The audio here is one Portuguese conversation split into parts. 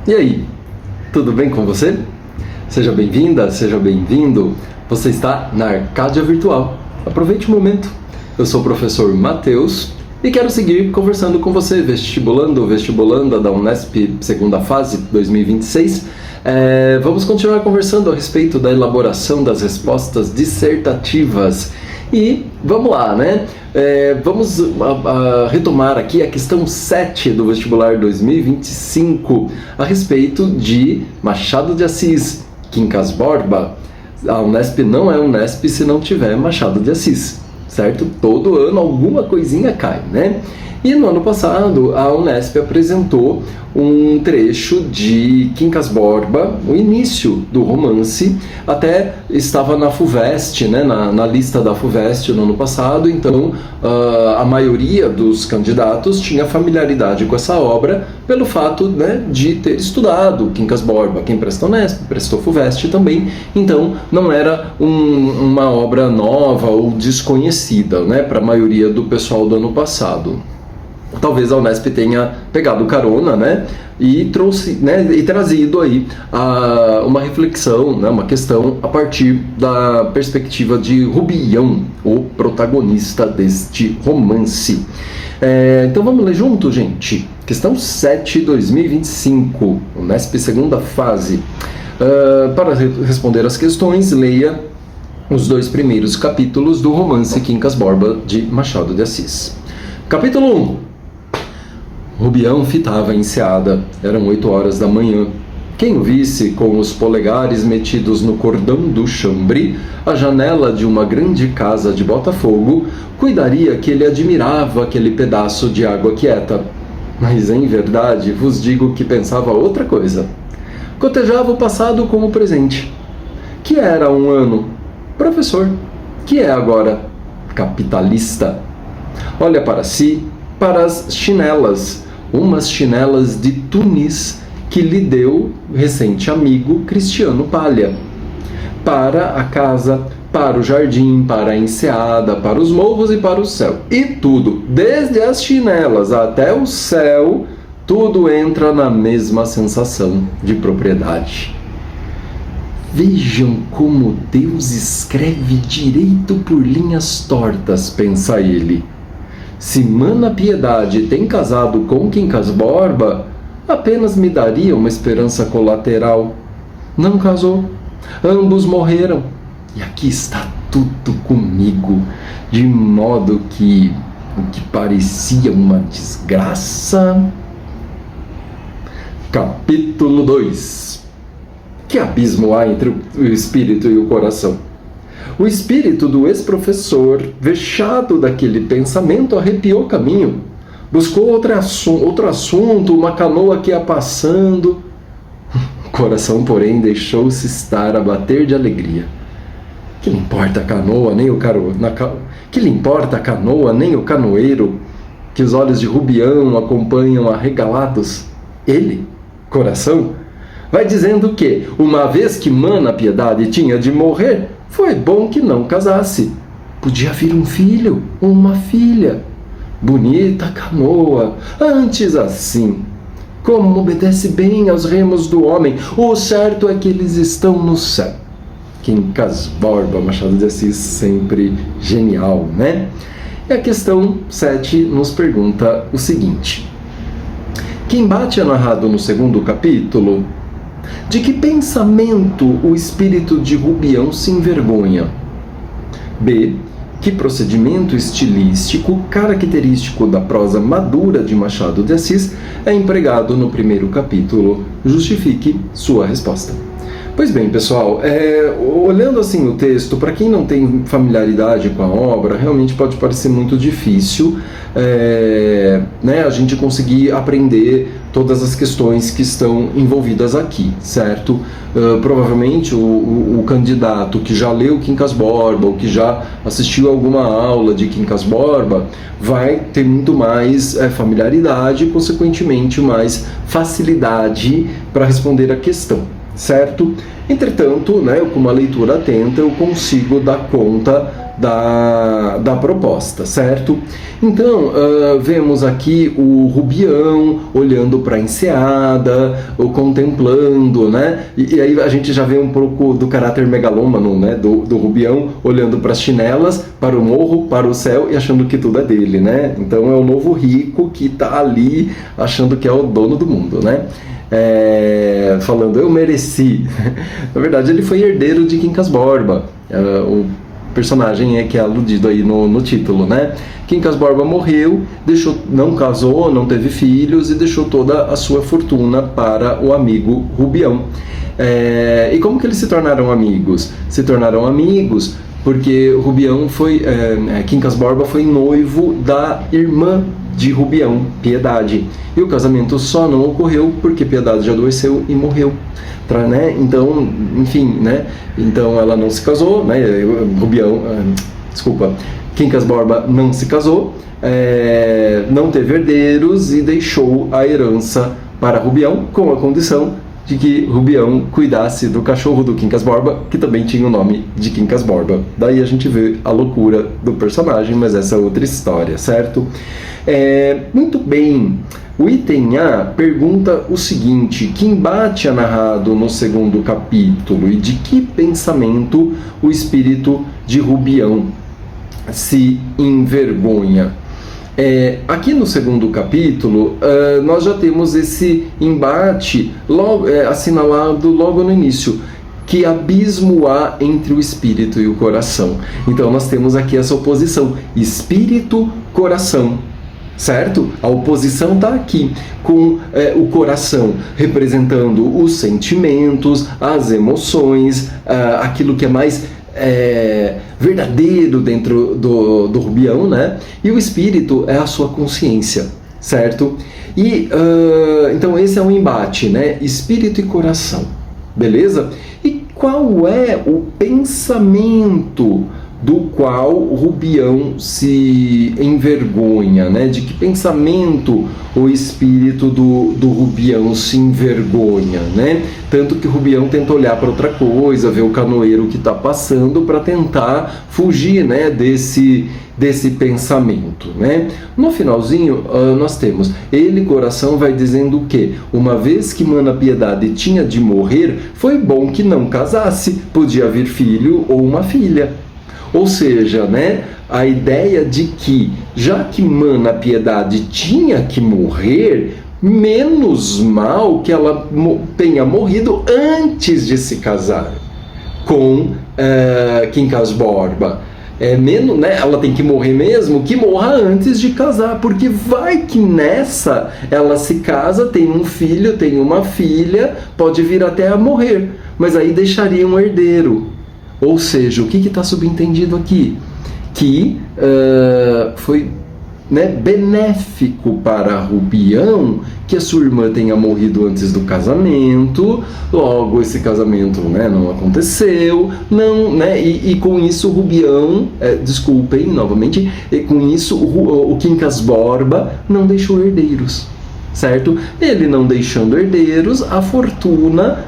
E aí, tudo bem com você? Seja bem-vinda, seja bem-vindo. Você está na Arcádia Virtual. Aproveite o momento. Eu sou o professor Matheus e quero seguir conversando com você, vestibulanda da Unesp segunda fase 2026. Vamos continuar conversando a respeito da elaboração das respostas dissertativas. E vamos lá, né? Vamos retomar aqui a questão 7 do vestibular 2025 a respeito de Machado de Assis, Quincas Borba. A Unesp não é Unesp se não tiver Machado de Assis, certo? Todo ano alguma coisinha cai, né? E no ano passado a Unesp apresentou um trecho de Quincas Borba, o início do romance, até estava na FUVEST, né, na lista da FUVEST no ano passado, então a maioria dos candidatos tinha familiaridade com essa obra pelo fato, né, de ter estudado Quincas Borba. Quem prestou Unesp, prestou FUVEST também, então não era uma obra nova ou desconhecida, né, para a maioria do pessoal do ano passado. Talvez a Unesp tenha pegado carona, né, e trouxe, né, e trazido aí uma reflexão, né, uma questão a partir da perspectiva de Rubião, o protagonista deste romance. Então vamos ler junto, gente. Questão 7, 2025, Unesp segunda fase. Para responder as questões, leia os 2 primeiros capítulos do romance Quincas Borba de Machado de Assis. Capítulo 1. Rubião fitava a enseada. Eram 8 horas da manhã. Quem o visse, com os polegares metidos no cordão do chambre, à janela de uma grande casa de Botafogo, cuidaria que ele admirava aquele pedaço de água quieta. Mas, em verdade, vos digo que pensava outra coisa. Cotejava o passado como o presente. Que era um ano? Professor. Que é agora? Capitalista. Olha para si, para as chinelas, umas chinelas de Tunis que lhe deu recente amigo Cristiano Palha. Para a casa, para o jardim, para a enseada, para os morros e para o céu. E tudo, desde as chinelas até o céu, tudo entra na mesma sensação de propriedade. Vejam como Deus escreve direito por linhas tortas, pensa ele. Se Mana Piedade tem casado com Quincas Borba, apenas me daria uma esperança colateral. Não casou. Ambos morreram. E aqui está tudo comigo, de modo que o que parecia uma desgraça... Capítulo 2. Que abismo há entre o espírito e o coração? O espírito do ex-professor, vexado daquele pensamento, arrepiou caminho. Buscou outro assunto, uma canoa que ia passando. O coração, porém, deixou-se estar a bater de alegria. Que lhe importa a canoa, nem o que lhe importa a canoa, nem o canoeiro, que os olhos de Rubião acompanham arregalados? Ele, coração, vai dizendo que, uma vez que Mana Piedade tinha de morrer, foi bom que não casasse. Podia vir um filho ou uma filha. Bonita canoa, antes assim. Como obedece bem aos remos do homem. O certo é que eles estão no céu. Quincas Borba, Machado de Assis, sempre genial, né? E a questão 7 nos pergunta o seguinte. Que embate é narrado no segundo capítulo? De que pensamento o espírito de Rubião se envergonha? B. Que procedimento estilístico característico da prosa madura de Machado de Assis é empregado no primeiro capítulo? Justifique sua resposta. Pois bem, pessoal, olhando assim o texto, para quem não tem familiaridade com a obra, realmente pode parecer muito difícil né, a gente conseguir aprender todas as questões que estão envolvidas aqui, certo? Provavelmente o candidato que já leu Quincas Borba ou que já assistiu alguma aula de Quincas Borba vai ter muito mais familiaridade e, consequentemente, mais facilidade para responder a questão, certo? Entretanto, né, com uma leitura atenta, eu consigo dar conta da proposta, certo? Então, vemos aqui o Rubião olhando para a enseada, contemplando, né? E aí a gente já vê um pouco do caráter megalômano, né? Do Rubião olhando para as chinelas, para o morro, para o céu e achando que tudo é dele, né? Então é o novo rico que está ali achando que é o dono do mundo, né? Falando, eu mereci. Na verdade, ele foi herdeiro de Quincas Borba, o personagem que é aludido aí no título, né? Quincas Borba morreu, não casou, não teve filhos e deixou toda a sua fortuna para o amigo Rubião. E como que eles se tornaram amigos? Se tornaram amigos porque Rubião Quincas Borba foi noivo da irmã de Rubião, Piedade. E o casamento só não ocorreu porque Piedade já adoeceu e morreu. Né? Então, enfim, né? Então ela não se casou, né? Quincas Borba não se casou, não teve herdeiros e deixou a herança para Rubião com a condição de que Rubião cuidasse do cachorro do Quincas Borba, que também tinha o nome de Quincas Borba. Daí a gente vê a loucura do personagem, mas essa é outra história, certo? Muito bem. O item A pergunta o seguinte: que embate é narrado no segundo capítulo e de que pensamento o espírito de Rubião se envergonha? Aqui no segundo capítulo, nós já temos esse embate assinalado logo no início. Que abismo há entre o espírito e o coração? Então nós temos aqui essa oposição, espírito-coração. Certo? A oposição está aqui, com o coração representando os sentimentos, as emoções, aquilo que é mais verdadeiro dentro do Rubião, né? E o espírito é a sua consciência, certo? E então esse é um embate, né? Espírito e coração, beleza? E qual é o pensamento do qual Rubião se envergonha, né? De que pensamento o espírito do Rubião se envergonha, né? Tanto que Rubião tenta olhar para outra coisa, ver o canoeiro que está passando para tentar fugir, né? Desse pensamento, né? No finalzinho, nós temos ele, coração, vai dizendo o quê? Uma vez que Mana Piedade tinha de morrer, foi bom que não casasse, podia vir filho ou uma filha. Ou seja, né, a ideia de que, já que Mana Piedade tinha que morrer, menos mal que ela tenha morrido antes de se casar com Quincas Borba. Menos, né, ela tem que morrer mesmo, que morra antes de casar, porque vai que nessa ela se casa, tem um filho, tem uma filha, pode vir até a morrer, mas aí deixaria um herdeiro. Ou seja, o que está subentendido aqui? Que foi, né, benéfico para Rubião que a sua irmã tenha morrido antes do casamento, logo esse casamento, né, não aconteceu, não, né, e com isso Rubião, desculpem novamente, e com isso o Quincas Borba não deixou herdeiros. Certo? Ele não deixando herdeiros, a fortuna,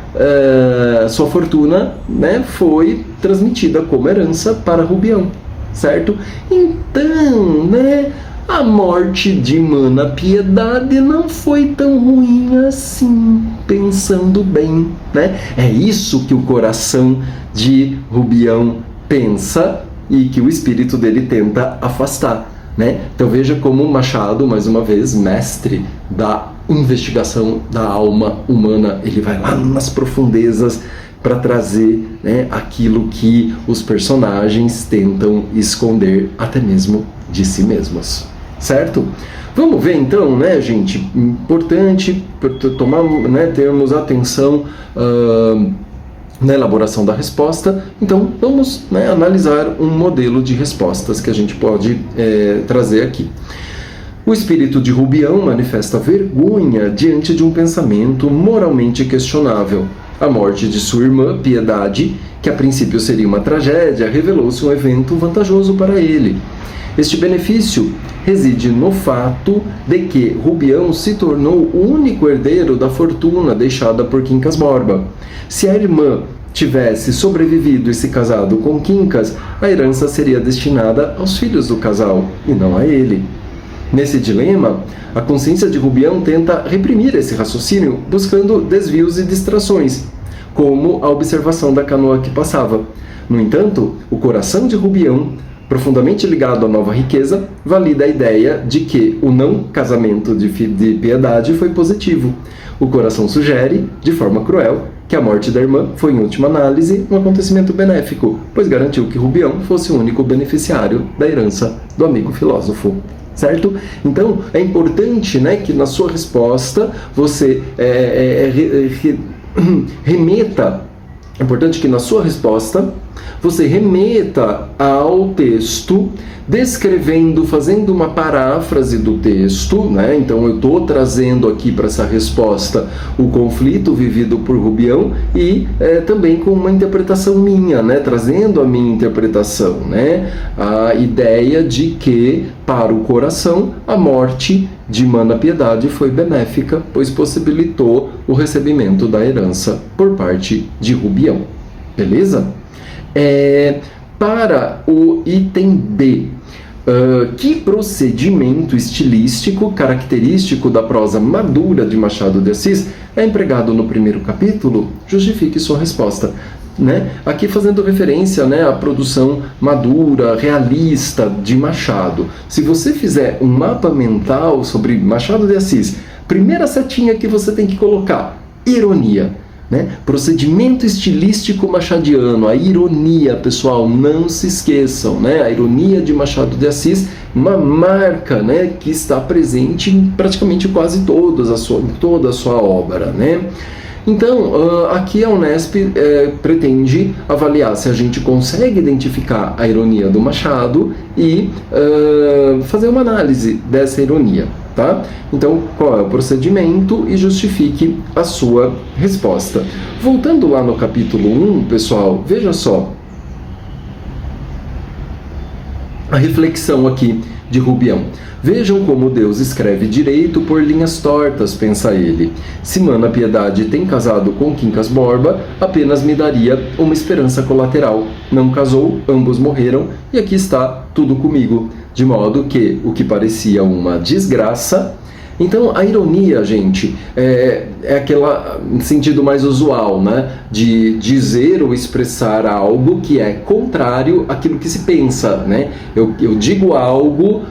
sua fortuna, né, foi transmitida como herança para Rubião, certo? Então, né, a morte de Mana Piedade não foi tão ruim assim, pensando bem, né? É isso que o coração de Rubião pensa e que o espírito dele tenta afastar. Né? Então veja como Machado, mais uma vez, mestre da investigação da alma humana, ele vai lá nas profundezas para trazer, né, aquilo que os personagens tentam esconder até mesmo de si mesmos, certo? Vamos ver então, né, gente? Importante tomar, né, termos atenção na elaboração da resposta. Então vamos, né, analisar um modelo de respostas que a gente pode trazer aqui. O espírito de Rubião manifesta vergonha diante de um pensamento moralmente questionável. A morte de sua irmã, Piedade, que a princípio seria uma tragédia, revelou-se um evento vantajoso para ele. Este benefício reside no fato de que Rubião se tornou o único herdeiro da fortuna deixada por Quincas Borba. Se a irmã tivesse sobrevivido e se casado com Quincas, a herança seria destinada aos filhos do casal e não a ele. Nesse dilema, a consciência de Rubião tenta reprimir esse raciocínio, buscando desvios e distrações, como a observação da canoa que passava. No entanto, o coração de Rubião, profundamente ligado à nova riqueza, valida a ideia de que o não casamento de Piedade foi positivo. O coração sugere, de forma cruel, que a morte da irmã foi, em última análise, um acontecimento benéfico, pois garantiu que Rubião fosse o único beneficiário da herança do amigo filósofo. Certo? Então, é importante, né, que na sua resposta você remeta ao texto, descrevendo, fazendo uma paráfrase do texto, né? Então eu estou trazendo aqui para essa resposta o conflito vivido por Rubião e também com uma interpretação minha, né? Trazendo a minha interpretação, né? A ideia de que para o coração a morte de Mana Piedade foi benéfica, pois possibilitou o recebimento da herança por parte de Rubião. Beleza? Para o item B, que procedimento estilístico característico da prosa madura de Machado de Assis é empregado no primeiro capítulo? Justifique sua resposta. Né? Aqui fazendo referência, né, à produção madura, realista de Machado. Se você fizer um mapa mental sobre Machado de Assis, primeira setinha que você tem que colocar, ironia. Né? Procedimento estilístico machadiano, a ironia, pessoal, não se esqueçam, né? A ironia de Machado de Assis, uma marca, né, que está presente em praticamente quase toda a sua obra, né? Então, aqui a Unesp pretende avaliar se a gente consegue identificar a ironia do Machado e fazer uma análise dessa ironia. Tá? Então, qual é o procedimento e justifique a sua resposta. Voltando lá no capítulo 1, pessoal, veja só a reflexão aqui de Rubião. Vejam como Deus escreve direito por linhas tortas, pensa ele. Se Mana Piedade tem casado com Quincas Borba, apenas me daria uma esperança colateral. Não casou, ambos morreram, e aqui está tudo comigo. De modo que o que parecia uma desgraça... Então, a ironia, gente, é aquele sentido mais usual, né? De dizer ou expressar algo que é contrário àquilo que se pensa, né? Eu digo algo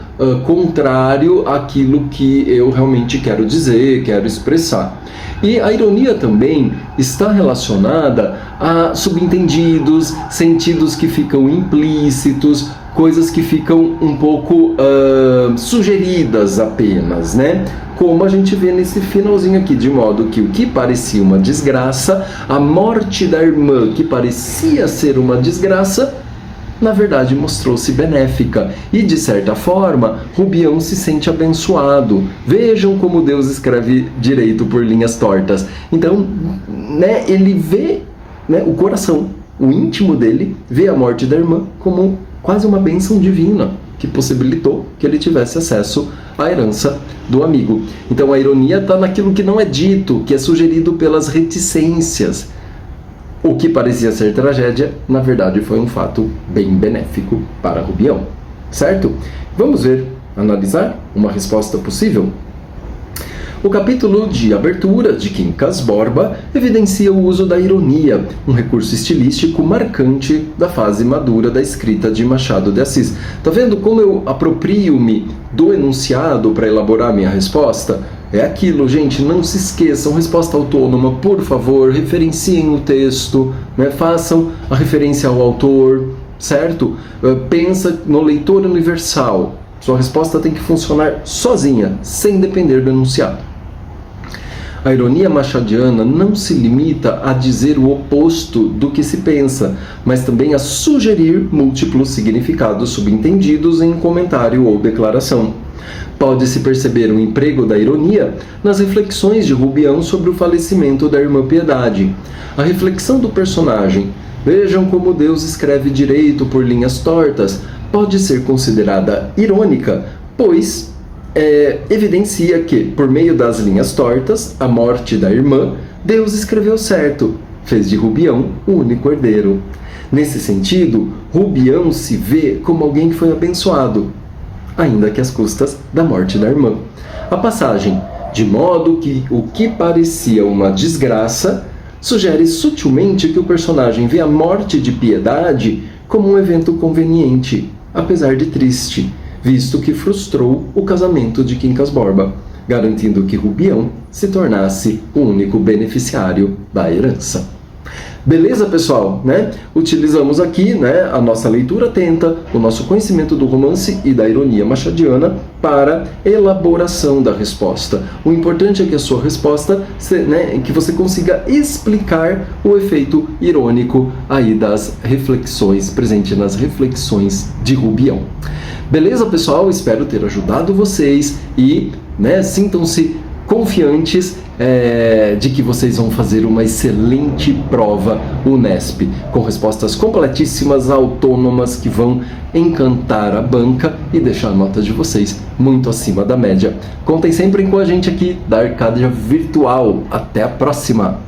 contrário àquilo que eu realmente quero dizer, quero expressar. E a ironia também está relacionada a subentendidos, sentidos que ficam implícitos, coisas que ficam um pouco sugeridas apenas, né? Como a gente vê nesse finalzinho aqui, de modo que o que parecia uma desgraça, a morte da irmã, que parecia ser uma desgraça, na verdade mostrou-se benéfica. E, de certa forma, Rubião se sente abençoado. Vejam como Deus escreve direito por linhas tortas. Então, né, ele vê, né, o coração, o íntimo dele, vê a morte da irmã como quase uma bênção divina, que possibilitou que ele tivesse acesso à herança do amigo. Então a ironia está naquilo que não é dito, que é sugerido pelas reticências. O que parecia ser tragédia, na verdade foi um fato bem benéfico para Rubião. Certo? Vamos ver, analisar uma resposta possível? O capítulo de abertura de Quincas Borba evidencia o uso da ironia, um recurso estilístico marcante da fase madura da escrita de Machado de Assis. Tá vendo como eu aproprio-me do enunciado para elaborar minha resposta? É aquilo, gente, não se esqueçam, resposta autônoma, por favor, referenciem o texto, né? Façam a referência ao autor, certo? Pensa no leitor universal. Sua resposta tem que funcionar sozinha, sem depender do enunciado. A ironia machadiana não se limita a dizer o oposto do que se pensa, mas também a sugerir múltiplos significados subentendidos em comentário ou declaração. Pode-se perceber o emprego da ironia nas reflexões de Rubião sobre o falecimento da irmã Piedade. A reflexão do personagem, vejam como Deus escreve direito por linhas tortas, pode ser considerada irônica, pois evidencia que, por meio das linhas tortas, a morte da irmã, Deus escreveu certo. fez de Rubião o único herdeiro. Nesse sentido, Rubião se vê como alguém que foi abençoado, ainda que às custas da morte da irmã. A passagem, de modo que o que parecia uma desgraça, sugere sutilmente que o personagem vê a morte de Piedade como um evento conveniente, apesar de triste, visto que frustrou o casamento de Quincas Borba, garantindo que Rubião se tornasse o único beneficiário da herança. Beleza, pessoal, né? Utilizamos aqui, né, a nossa leitura atenta, o nosso conhecimento do romance e da ironia machadiana para elaboração da resposta. O importante é que a sua resposta, né, que você consiga explicar o efeito irônico aí das reflexões, presente nas reflexões de Rubião. Beleza, pessoal? Espero ter ajudado vocês e, né, sintam-se confiantes de que vocês vão fazer uma excelente prova Unesp, com respostas completíssimas, autônomas, que vão encantar a banca e deixar a nota de vocês muito acima da média. Contem sempre com a gente aqui da Arcadia Virtual. Até a próxima!